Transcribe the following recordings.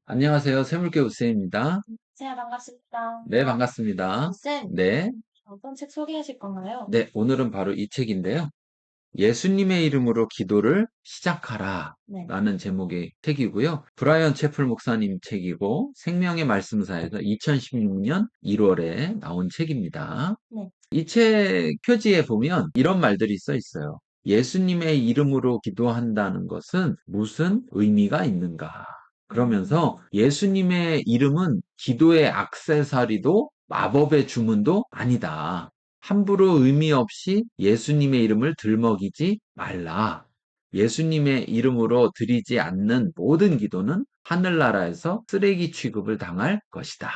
안녕하세요. 세물교 우쌤입니다. 네, 반갑습니다. 네, 반갑습니다. 쌤, 네, 어떤 책 소개하실 건가요? 네, 오늘은 바로 이 책인데요. 예수님의 이름으로 기도를 시작하라 네, 라는 제목의 책이고요. 브라이언 채플 목사님 책이고 생명의 말씀사에서 2016년 1월에 나온 책입니다. 네, 이 책 표지에 보면 이런 말들이 써 있어요. 예수님의 이름으로 기도한다는 것은 무슨 의미가 있는가? 그러면서 예수님의 이름은 기도의 액세서리도 마법의 주문도 아니다. 함부로 의미 없이 예수님의 이름을 들먹이지 말라. 예수님의 이름으로 드리지 않는 모든 기도는 하늘나라에서 쓰레기 취급을 당할 것이다.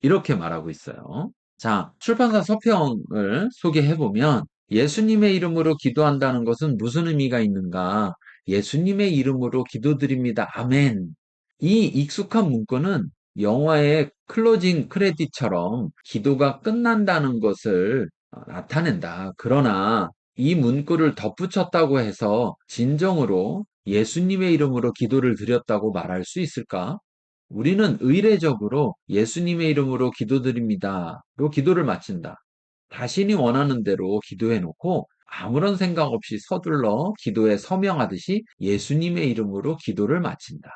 이렇게 말하고 있어요. 자, 출판사 서평을 소개해보면 예수님의 이름으로 기도한다는 것은 무슨 의미가 있는가? 예수님의 이름으로 기도드립니다. 아멘. 이 익숙한 문구는 영화의 클로징 크레딧처럼 기도가 끝난다는 것을 나타낸다. 그러나 이 문구를 덧붙였다고 해서 진정으로 예수님의 이름으로 기도를 드렸다고 말할 수 있을까? 우리는 의례적으로 예수님의 이름으로 기도드립니다로 기도를 마친다. 자신이 원하는 대로 기도해놓고 아무런 생각 없이 서둘러 기도에 서명하듯이 예수님의 이름으로 기도를 마친다.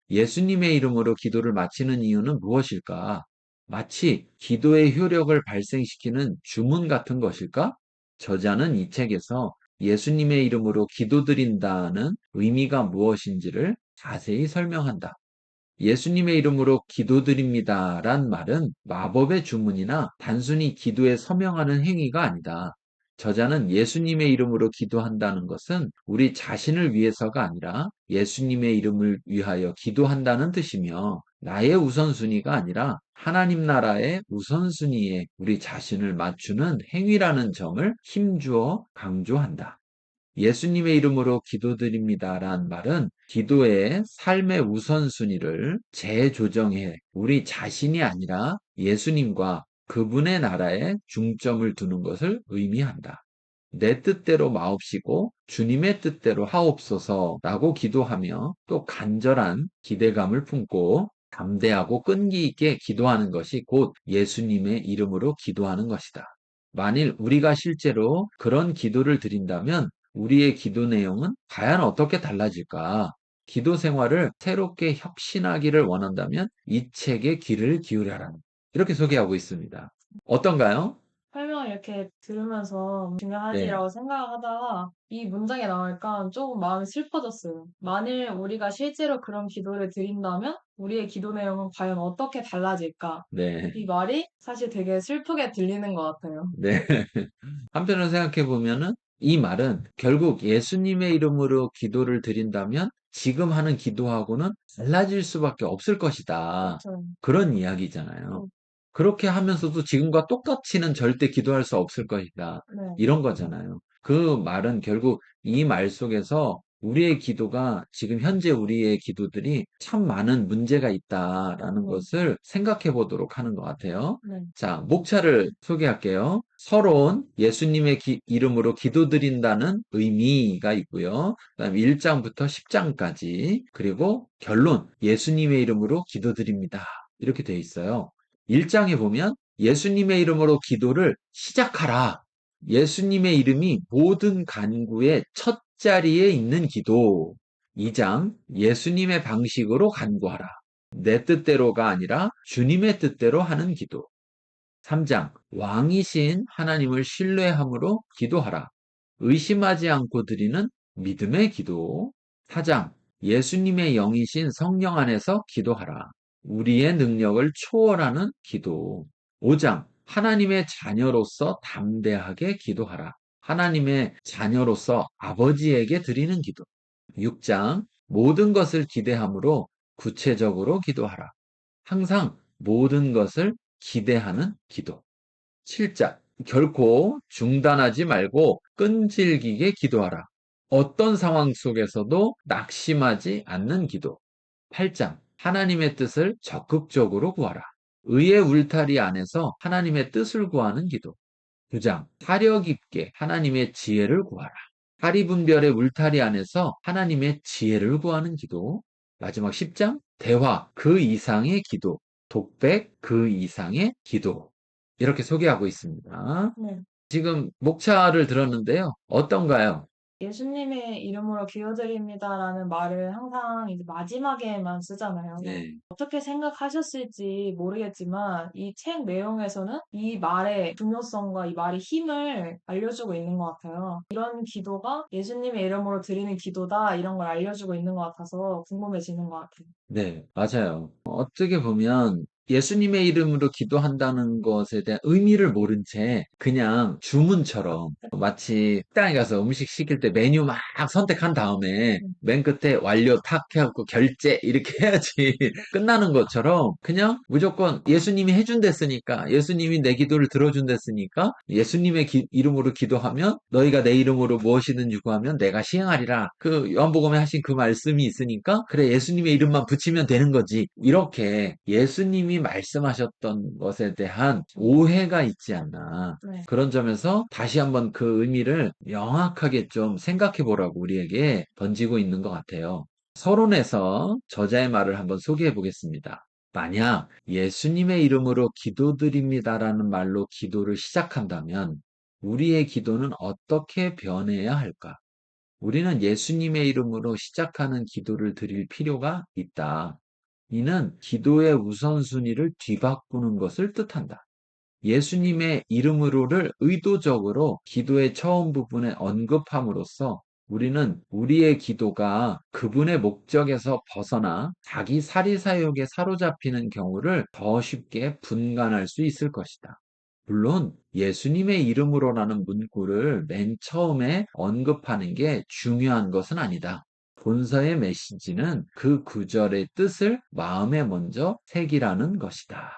예수님의 이름으로 기도를 마치는 이유는 무엇일까? 마치 기도의 효력을 발생시키는 주문 같은 것일까? 저자는 이 책에서 예수님의 이름으로 기도드린다는 의미가 무엇인지를 자세히 설명한다. 예수님의 이름으로 기도드립니다란 말은 마법의 주문이나 단순히 기도에 서명하는 행위가 아니다. 저자는 예수님의 이름으로 기도한다는 것은 우리 자신을 위해서가 아니라 예수님의 이름을 위하여 기도한다는 뜻이며 나의 우선순위가 아니라 하나님 나라의 우선순위에 우리 자신을 맞추는 행위라는 점을 힘주어 강조한다. 예수님의 이름으로 기도드립니다란 말은 기도의 삶의 우선순위를 재조정해 우리 자신이 아니라 예수님과 그분의 나라에 중점을 두는 것을 의미한다. 내 뜻대로 마옵시고 주님의 뜻대로 하옵소서라고 기도하며 또 간절한 기대감을 품고 담대하고 끈기 있게 기도하는 것이 곧 예수님의 이름으로 기도하는 것이다. 만일 우리가 실제로 그런 기도를 드린다면 우리의 기도 내용은 과연 어떻게 달라질까? 기도 생활을 새롭게 혁신하기를 원한다면 이 책에 귀를 기울여라. 이렇게 소개하고 있습니다. 어떤가요? 설명을 이렇게 들으면서 네, 중요하지라고 생각하다가 이 문장이 나오니까 조금 마음이 슬퍼졌어요. 만일 우리가 실제로 그런 기도를 드린다면 우리의 기도 내용은 과연 어떻게 달라질까? 네, 이 말이 사실 되게 슬프게 들리는 것 같아요. 네. 한편으로 생각해 보면은 이 말은 결국 예수님의 이름으로 기도를 드린다면 지금 하는 기도하고는 달라질 수밖에 없을 것이다. 그렇죠. 그런 이야기잖아요. 음, 그렇게 하면서도 지금과 똑같이는 절대 기도할 수 없을 것이다. 네, 이런 거잖아요. 그 말은 결국 이 말 속에서 우리의 기도가 지금 현재 우리의 기도들이 참 많은 문제가 있다라는 네, 것을 생각해 보도록 하는 것 같아요. 네, 자, 목차를 소개할게요. 서론, 예수님의 이름으로 기도드린다는 의미가 있고요. 그다음 1장부터 10장까지, 그리고 결론, 예수님의 이름으로 기도드립니다. 이렇게 되어 있어요. 1장에 보면 예수님의 이름으로 기도를 시작하라. 예수님의 이름이 모든 간구의 첫 자리에 있는 기도. 2장, 예수님의 방식으로 간구하라. 내 뜻대로가 아니라 주님의 뜻대로 하는 기도. 3장, 왕이신 하나님을 신뢰함으로 기도하라. 의심하지 않고 드리는 믿음의 기도. 4장, 예수님의 영이신 성령 안에서 기도하라. 우리의 능력을 초월하는 기도. 5장, 하나님의 자녀로서 담대하게 기도하라. 하나님의 자녀로서 아버지에게 드리는 기도. 6장, 모든 것을 기대함으로 구체적으로 기도하라. 항상 모든 것을 기대하는 기도. 7장, 결코 중단하지 말고 끈질기게 기도하라. 어떤 상황 속에서도 낙심하지 않는 기도. 8장, 하나님의 뜻을 적극적으로 구하라. 의의 울타리 안에서 하나님의 뜻을 구하는 기도. 9장, 사력 있게 하나님의 지혜를 구하라. 하리분별의 울타리 안에서 하나님의 지혜를 구하는 기도. 마지막 10장, 대화 그 이상의 기도, 독백 그 이상의 기도. 이렇게 소개하고 있습니다. 네. 지금 목차를 들었는데요. 어떤가요? 예수님의 이름으로 기도드립니다라는 말을 항상 이제 마지막에만 쓰잖아요. 네. 어떻게 생각하셨을지 모르겠지만 이 책 내용에서는 이 말의 중요성과 이 말의 힘을 알려주고 있는 것 같아요. 이런 기도가 예수님의 이름으로 드리는 기도다 이런 걸 알려주고 있는 것 같아서 궁금해지는 것 같아요. 네, 맞아요. 어떻게 보면 예수님의 이름으로 기도한다는 것에 대한 의미를 모른 채 그냥 주문처럼 마치 식당에 가서 음식 시킬 때 메뉴 막 선택한 다음에 음. 맨 끝에 완료 탁 해갖고 결제 이렇게 해야지 끝나는 것처럼 그냥 무조건 예수님이 해준댔으니까 예수님이 내 기도를 들어준댔으니까 예수님의 이름으로 기도하면 너희가 내 이름으로 무엇이든지 구하면 내가 시행하리라. 그 요한복음에 하신 그 말씀이 있으니까 그래 예수님의 이름만 붙이면 되는 거지. 이렇게 예수님이 말씀하셨던 것에 대한 오해가 있지 않나. 네. 그런 점에서 다시 한번 그 의미를 명확하게 좀 생각해 보라고 우리에게 던지고 있는 것 같아요. 서론에서 저자의 말을 한번 소개해 보겠습니다. 만약 예수님의 이름으로 기도드립니다라는 말로 기도를 시작한다면 우리의 기도는 어떻게 변해야 할까? 우리는 예수님의 이름으로 시작하는 기도를 드릴 필요가 있다. 이는 기도의 우선순위를 뒤바꾸는 것을 뜻한다. 예수님의 이름으로를 의도적으로 기도의 처음 부분에 언급함으로써 우리는 우리의 기도가 그분의 목적에서 벗어나 자기 사리사욕에 사로잡히는 경우를 더 쉽게 분간할 수 있을 것이다. 물론 예수님의 이름으로라는 문구를 맨 처음에 언급하는 게 중요한 것은 아니다. 본서의 메시지는 그 구절의 뜻을 마음에 먼저 새기라는 것이다.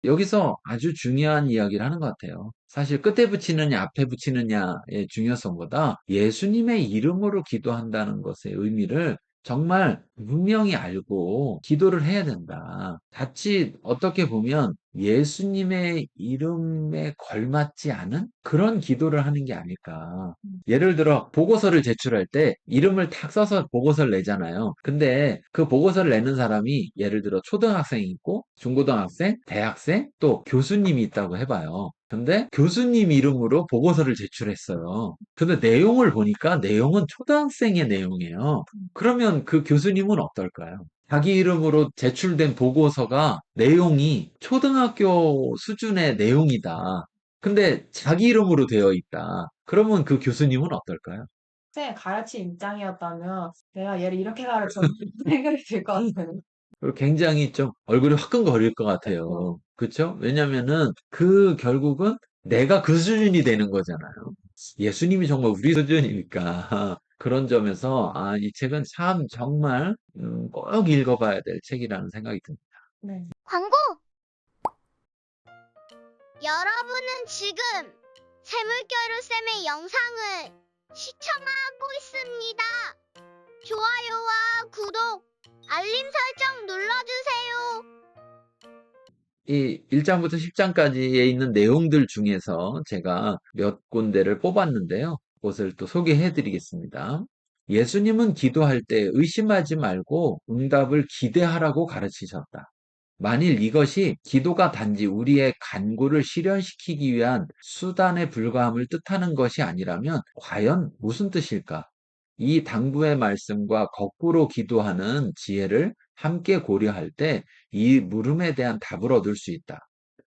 여기서 아주 중요한 이야기를 하는 것 같아요. 사실 끝에 붙이느냐, 앞에 붙이느냐의 중요성보다 예수님의 이름으로 기도한다는 것의 의미를 정말 분명히 알고 기도를 해야 된다. 자칫 어떻게 보면 예수님의 이름에 걸맞지 않은 그런 기도를 하는 게 아닐까. 예를 들어 보고서를 제출할 때 이름을 탁 써서 보고서를 내잖아요. 근데 그 보고서를 내는 사람이 예를 들어 초등학생이 있고 중고등학생, 대학생, 또 교수님이 있다고 해봐요. 근데 교수님 이름으로 보고서를 제출했어요. 근데 내용을 보니까 내용은 초등학생의 내용이에요. 그러면 그 교수님은 어떨까요? 자기 이름으로 제출된 보고서가 내용이 초등학교 수준의 내용이다. 근데 자기 이름으로 되어 있다. 그러면 그 교수님은 어떨까요? 학생의 가르침 입장이었다면 내가 얘를 이렇게 가르쳤는데 생각이 들 것 같아요. 그리고 굉장히 좀 얼굴이 화끈거릴 것 그쵸. 같아요. 그쵸? 왜냐면은 그 결국은 내가 그 수준이 되는 거잖아요. 예수님이 정말 우리 수준이니까. 그런 점에서, 아, 이 책은 참 정말, 꼭 읽어봐야 될 책이라는 생각이 듭니다. 네. 광고! 여러분은 지금 세물가루 쌤의 영상을 시청하고 있습니다. 좋아요와 구독, 알림 설정 눌러주세요. 이 1장부터 10장까지에 있는 내용들 중에서 제가 몇 군데를 뽑았는데요. 그것을 또 소개해 드리겠습니다. 예수님은 기도할 때 의심하지 말고 응답을 기대하라고 가르치셨다. 만일 이것이 기도가 단지 우리의 간구를 실현시키기 위한 수단에 불과함을 뜻하는 것이 아니라면 과연 무슨 뜻일까? 이 당부의 말씀과 거꾸로 기도하는 지혜를 함께 고려할 때 이 물음에 대한 답을 얻을 수 있다.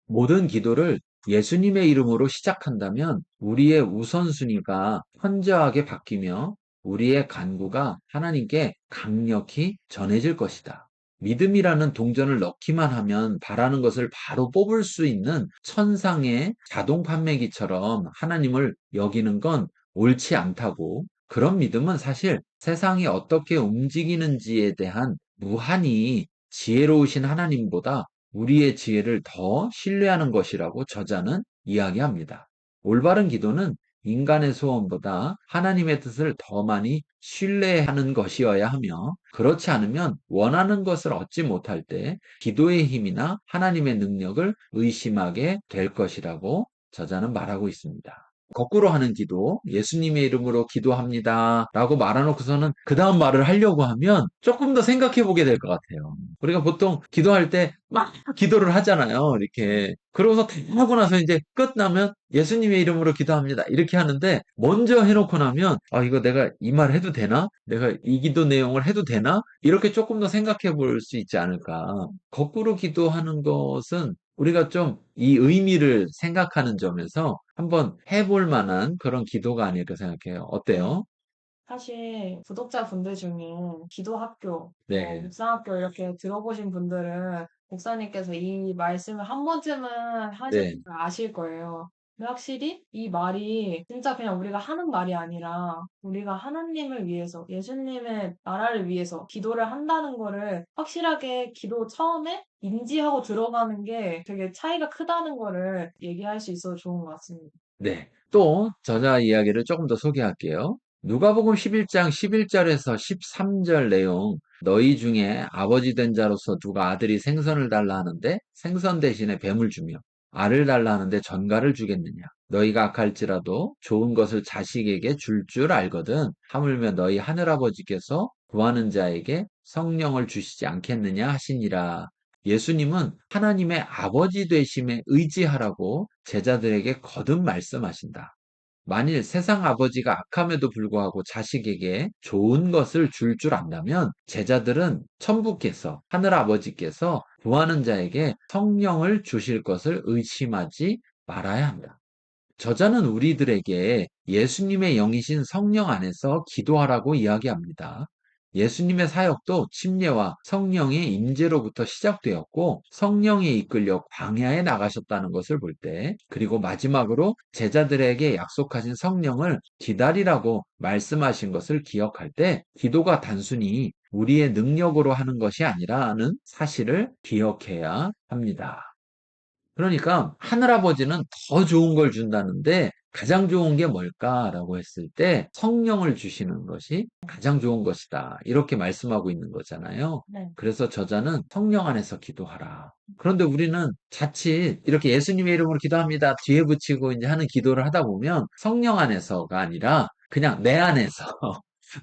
모든 기도를 예수님의 이름으로 시작한다면 우리의 우선순위가 현저하게 바뀌며 우리의 간구가 하나님께 강력히 전해질 것이다. 믿음이라는 동전을 넣기만 하면 바라는 것을 바로 뽑을 수 있는 천상의 자동 판매기처럼 하나님을 여기는 건 옳지 않다고. 그런 믿음은 사실 세상이 어떻게 움직이는지에 대한 무한히 지혜로우신 하나님보다 우리의 지혜를 더 신뢰하는 것이라고 저자는 이야기합니다. 올바른 기도는 인간의 소원보다 하나님의 뜻을 더 많이 신뢰하는 것이어야 하며 그렇지 않으면 원하는 것을 얻지 못할 때 기도의 힘이나 하나님의 능력을 의심하게 될 것이라고 저자는 말하고 있습니다. 거꾸로 하는 기도, 예수님의 이름으로 기도합니다 라고 말해놓고서는 그 다음 말을 하려고 하면 조금 더 생각해 보게 될 것 같아요. 우리가 보통 기도할 때 막 기도를 하잖아요. 이렇게. 그러고서 다 하고 나서 이제 끝나면 예수님의 이름으로 기도합니다. 이렇게 하는데 먼저 해놓고 나면 아, 이거 내가 이 말 해도 되나? 내가 이 기도 내용을 해도 되나? 이렇게 조금 더 생각해 볼 수 있지 않을까. 거꾸로 기도하는 것은 우리가 좀 이 의미를 생각하는 점에서 한번 해볼 만한 그런 기도가 아닐까 생각해요. 어때요? 사실 구독자분들 중에 기도학교, 네, 묵상학교 이렇게 들어보신 분들은 목사님께서 이 말씀을 한 번쯤은 하실 네, 줄 아실 거예요. 근데 확실히 이 말이 진짜 그냥 우리가 하는 말이 아니라 우리가 하나님을 위해서, 예수님의 나라를 위해서 기도를 한다는 거를 확실하게 기도 처음에 인지하고 들어가는 게 되게 차이가 크다는 거를 얘기할 수 있어서 좋은 것 같습니다. 네. 또 저자 이야기를 조금 더 소개할게요. 누가복음 11장 11절에서 13절 내용 너희 중에 아버지 된 자로서 누가 아들이 생선을 달라 하는데 생선 대신에 뱀을 주며 알을 달라 하는데 전갈을 주겠느냐 너희가 악할지라도 좋은 것을 자식에게 줄 알거든 하물며 너희 하늘아버지께서 구하는 자에게 성령을 주시지 않겠느냐 하시니라. 예수님은 하나님의 아버지 되심에 의지하라고 제자들에게 거듭 말씀하신다. 만일 세상 아버지가 악함에도 불구하고 자식에게 좋은 것을 줄 안다면 제자들은 천부께서, 하늘 아버지께서 구하는 자에게 성령을 주실 것을 의심하지 말아야 한다. 저자는 우리들에게 예수님의 영이신 성령 안에서 기도하라고 이야기합니다. 예수님의 사역도 침례와 성령의 임재로부터 시작되었고 성령에 이끌려 광야에 나가셨다는 것을 볼 때, 그리고 마지막으로 제자들에게 약속하신 성령을 기다리라고 말씀하신 것을 기억할 때 기도가 단순히 우리의 능력으로 하는 것이 아니라는 사실을 기억해야 합니다. 그러니까 하늘아버지는 더 좋은 걸 준다는데 가장 좋은 게 뭘까라고 했을 때 성령을 주시는 것이 가장 좋은 것이다. 이렇게 말씀하고 있는 거잖아요. 네. 그래서 저자는 성령 안에서 기도하라. 그런데 우리는 자칫 이렇게 예수님의 이름으로 기도합니다. 뒤에 붙이고 이제 하는 기도를 하다 보면 성령 안에서가 아니라 그냥 내 안에서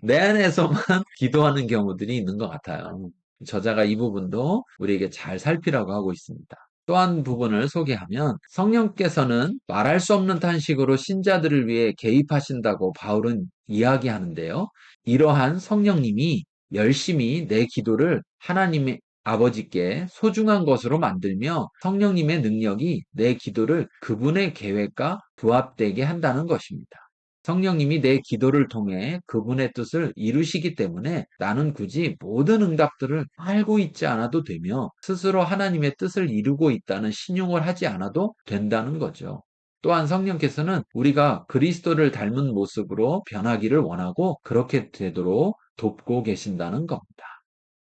내 안에서만 기도하는 경우들이 있는 것 같아요. 저자가 이 부분도 우리에게 잘 살피라고 하고 있습니다. 또 한 부분을 소개하면 성령께서는 말할 수 없는 탄식으로 신자들을 위해 개입하신다고 바울은 이야기하는데요. 이러한 성령님이 열심히 내 기도를 하나님의 아버지께 소중한 것으로 만들며 성령님의 능력이 내 기도를 그분의 계획과 부합되게 한다는 것입니다. 성령님이 내 기도를 통해 그분의 뜻을 이루시기 때문에 나는 굳이 모든 응답들을 알고 있지 않아도 되며 스스로 하나님의 뜻을 이루고 있다는 신용을 하지 않아도 된다는 거죠. 또한 성령께서는 우리가 그리스도를 닮은 모습으로 변하기를 원하고 그렇게 되도록 돕고 계신다는 겁니다.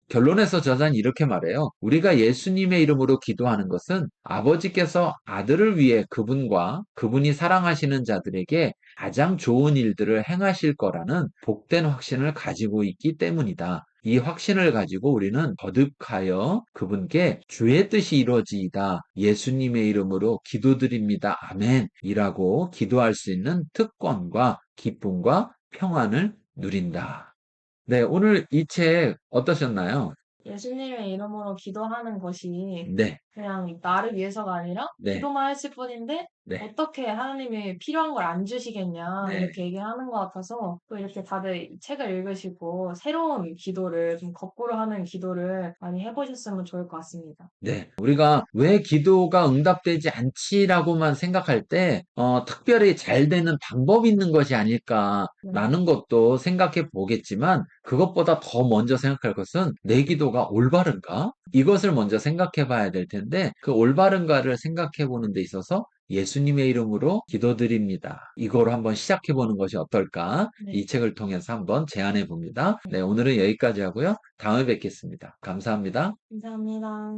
결론에서 저자는 이렇게 말해요. 우리가 예수님의 이름으로 기도하는 것은 아버지께서 아들을 위해 그분과 그분이 사랑하시는 자들에게 가장 좋은 일들을 행하실 거라는 복된 확신을 가지고 있기 때문이다. 이 확신을 가지고 우리는 거듭하여 그분께 주의 뜻이 이루어지이다. 예수님의 이름으로 기도드립니다. 아멘. 이라고 기도할 수 있는 특권과 기쁨과 평안을 누린다. 네, 오늘 이 책 어떠셨나요? 예수님의 이름으로 기도하는 것이 네, 그냥 나를 위해서가 아니라 네, 기도만 했을 뿐인데 네, 어떻게 하나님이 필요한 걸 안 주시겠냐 네, 이렇게 얘기하는 것 같아서 또 이렇게 다들 이 책을 읽으시고 새로운 기도를 좀 거꾸로 하는 기도를 많이 해보셨으면 좋을 것 같습니다. 네. 우리가 왜 기도가 응답되지 않지라고만 생각할 때, 특별히 잘 되는 방법이 있는 것이 네. 아닐까라는 것도 생각해 보겠지만, 그것보다 더 먼저 생각할 것은 내 기도가 올바른가? 이것을 먼저 생각해 봐야 될 텐데, 그 올바른가를 생각해 보는 데 있어서 예수님의 이름으로 기도드립니다. 이거로 한번 시작해 보는 것이 어떨까? 네. 이 책을 통해서 한번 제안해 봅니다. 네, 오늘은 여기까지 하고요. 다음에 뵙겠습니다. 감사합니다. 감사합니다.